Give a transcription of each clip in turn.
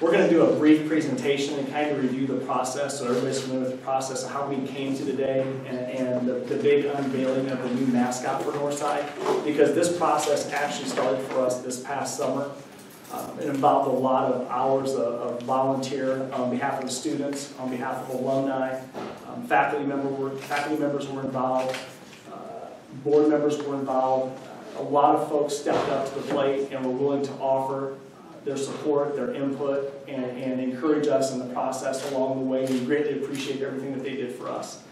We're going to do a brief presentation and kind of review the process so everybody's familiar with the process of how we came to today and the big unveiling of the new mascot for Northside, because this process actually started for us this past summer. It involved a lot of hours of volunteer on behalf of the students, on behalf of alumni, faculty members were involved, board members were involved. A lot of folks stepped up to the plate and were willing to offer their support, their input, and encourage us in the process along the way. We greatly appreciate everything that they did for us.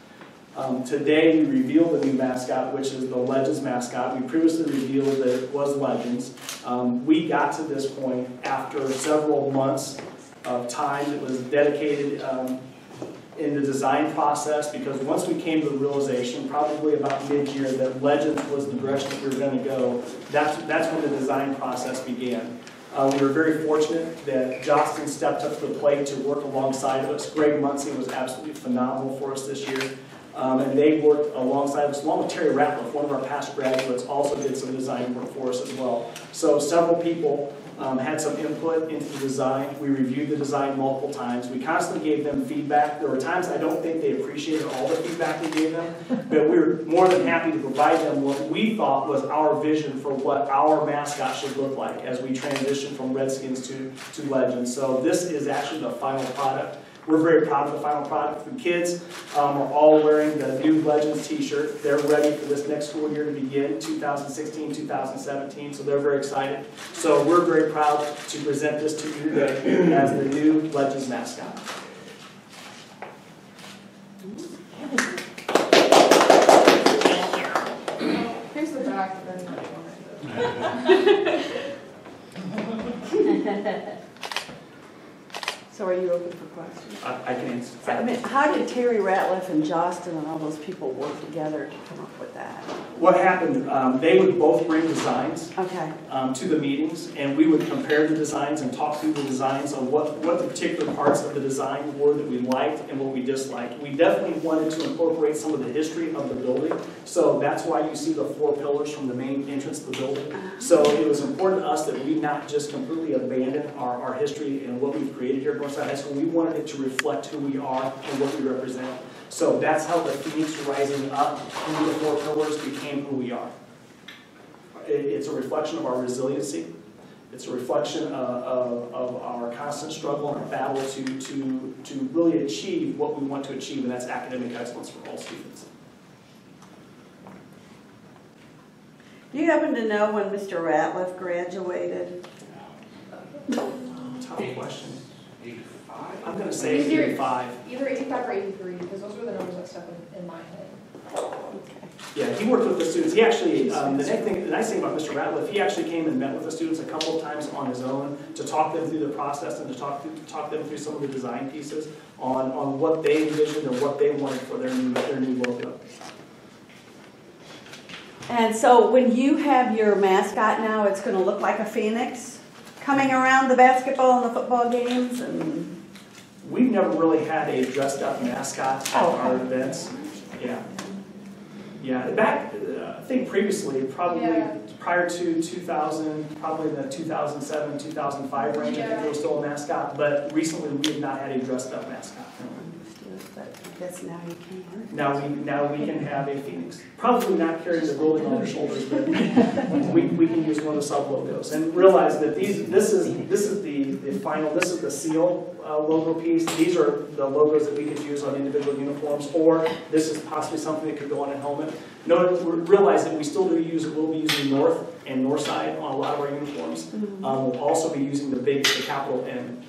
Today we revealed the new mascot, which is the Legends mascot. We previously revealed that it was Legends. We got to this point after several months of time that was dedicated in the design process, because once we came to the realization, probably about mid-year, that Legends was the direction that we were going to go, that's when the design process began. We were very fortunate that Jostens stepped up to the plate to work alongside of us. Greg Muncie was absolutely phenomenal for us this year. And they worked alongside us, along with Terry Ratliff, one of our past graduates, also did some design work for us as well. So several people had some input into the design. We reviewed the design multiple times. We constantly gave them feedback. There were times I don't think they appreciated all the feedback we gave them, but we were more than happy to provide them what we thought was our vision for what our mascot should look like as we transition from Redskins to Legends. So this is actually the final product. We're very proud of the final product. The kids are all wearing the new Legends t-shirt. They're ready for this next school year to begin, 2016, 2017, so they're very excited. So we're very proud to present this to you today as the new Legends mascot. Here's the back. So are you open for questions? I can answer. So, I mean, how did Terry Ratliff and Jostens and all those people work together to come up with that? What happened, they would both bring designs to the meetings, and we would compare the designs and talk through the designs on what the particular parts of the design were that we liked and what we disliked. We definitely wanted to incorporate some of the history of the building, so that's why you see the 4 pillars from the main entrance of the building. So it was important to us that we not just completely abandon our history and what we've created here at Northside High School. We wanted it to reflect who we are and what we represent. So that's how the Phoenix rising up through the 4 pillars became who we are. It's a reflection of our resiliency. It's a reflection of our constant struggle and our battle to really achieve what we want to achieve, and that's academic excellence for all students. Do you happen to know when Mr. Ratliff graduated? Tough question. 85? I'm going to say 85. Either 85 or 83, because those were the numbers that stuck in my head. Okay. Yeah, he worked with the students. He actually, the nice thing about Mr. Ratliff, he actually came and met with the students a couple of times on his own to talk them through the process and to talk them through some of the design pieces on what they envisioned or what they wanted for their new logo. And so when you have your mascot now, it's going to look like a phoenix coming around the basketball and the football games? And we've never really had a dressed up mascot at our events. Yeah. Yeah, back, I think previously, probably prior to 2000, probably in the 2007, 2005 range, I think there was still a mascot, but recently we have not had a dressed up mascot. But I guess now you can. Now we can have a phoenix. Probably not carrying the building on our shoulders, but we can use one of the sub logos and realize that this is the final. This is the seal logo piece. These are the logos that we could use on individual uniforms, or this is possibly something that could go on a helmet. Realize that we still do use it. We'll be using North and Northside on a lot of our uniforms. We'll also be using the capital N.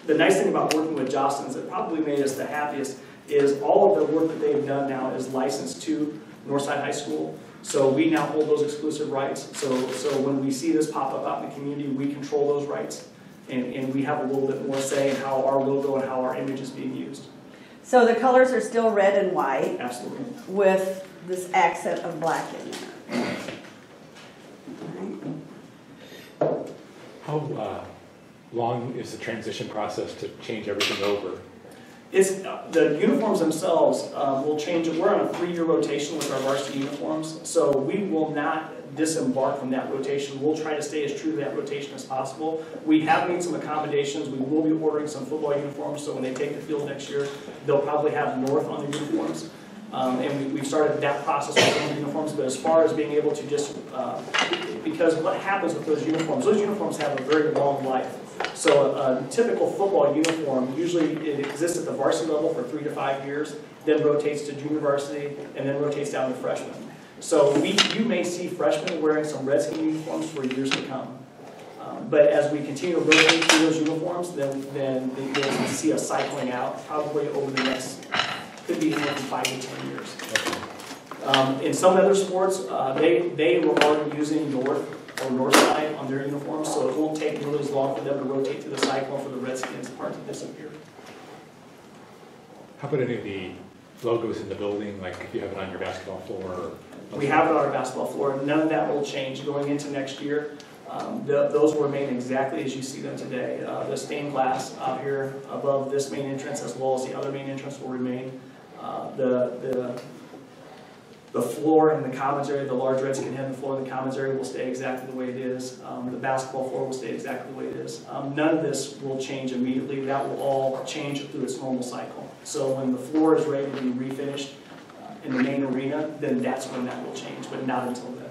The nice thing about working with Jostens that probably made us the happiest is all of the work that they've done now is licensed to Northside High School. So we now hold those exclusive rights. So when we see this pop up out in the community, we control those rights. And we have a little bit more say in how our logo and how our image is being used. So the colors are still red and white. Absolutely. With this accent of black in there. Right. How long is the transition process to change everything over? It's the uniforms themselves will change. We're on a 3-year rotation with our varsity uniforms, so we will not disembark from that rotation. We'll try to stay as true to that rotation as possible. We have made some accommodations. We will be ordering some football uniforms, so when they take the field next year, they'll probably have North on the uniforms. And we've started that process with some of the uniforms, but as far as being able to just, because what happens with those uniforms have a very long life. So a typical football uniform, usually it exists at the varsity level for 3 to 5 years, then rotates to junior varsity, and then rotates down to freshman. So you may see freshmen wearing some Redskin uniforms for years to come. But as we continue to rotate through those uniforms, then you'll see us cycling out probably over the next, could be anywhere from 5 to 10 years. In some other sports, they were already using North or North side on their uniforms, so it won't take really as long for them to rotate through the cycle for the Redskins part to disappear. How about any of the logos in the building, like if you have it on your basketball floor? We have it on our basketball floor. None of that will change going into next year. Those will remain exactly as you see them today. The stained glass out here above this main entrance, as well as the other main entrance, will remain. The floor in the commons area, the large Redskin head, the floor in the commons area will stay exactly the way it is. The basketball floor will stay exactly the way it is. None of this will change immediately. That will all change through its normal cycle. So when the floor is ready to be refinished in the main arena, then that's when that will change, but not until then.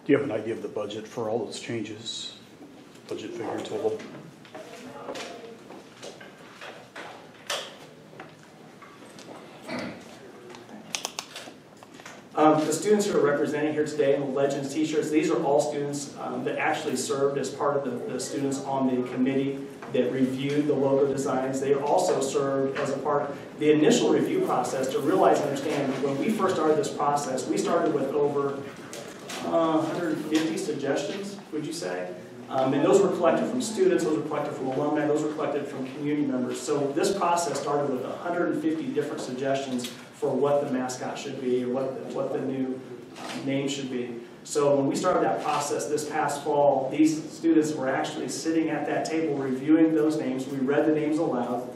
Do you have an idea of the budget for all those changes? Budget figure total? The students who are representing here today in the Legends t-shirts, these are all students that actually served as part of the students on the committee that reviewed the logo designs. They also served as a part of the initial review process to realize and understand when we first started this process, we started with over 150 suggestions, would you say? And those were collected from students, those were collected from alumni, those were collected from community members. So this process started with 150 different suggestions for what the mascot should be or what the new name should be. So when we started that process this past fall, these students were actually sitting at that table reviewing those names. We read the names aloud.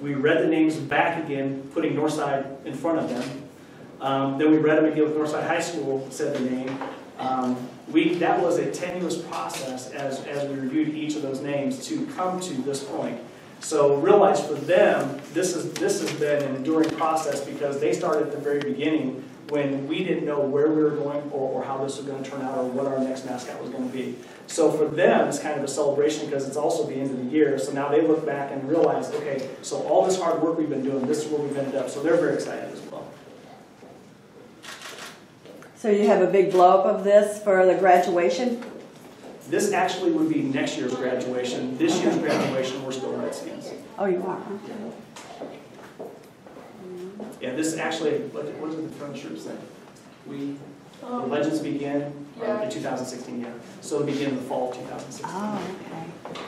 We read the names back again, putting Northside in front of them. Then we read them again with Northside High School, said the name. That was a tenuous process as we reviewed each of those names to come to this point. So realize for them, this has been an enduring process because they started at the very beginning when we didn't know where we were going or how this was going to turn out or what our next mascot was going to be. So for them, it's kind of a celebration because it's also the end of the year. So now they look back and realize, okay, so all this hard work we've been doing, this is where we've ended up. So they're very excited as well. So you have a big blow-up of this for the graduation? This actually would be next year's graduation. This year's graduation, we're still Redskins. Oh, you are? Okay. Yeah, this actually, what does the front shirt say? The Legends begin in 2016, yeah. So it'll begin in the fall of 2016. Oh, okay.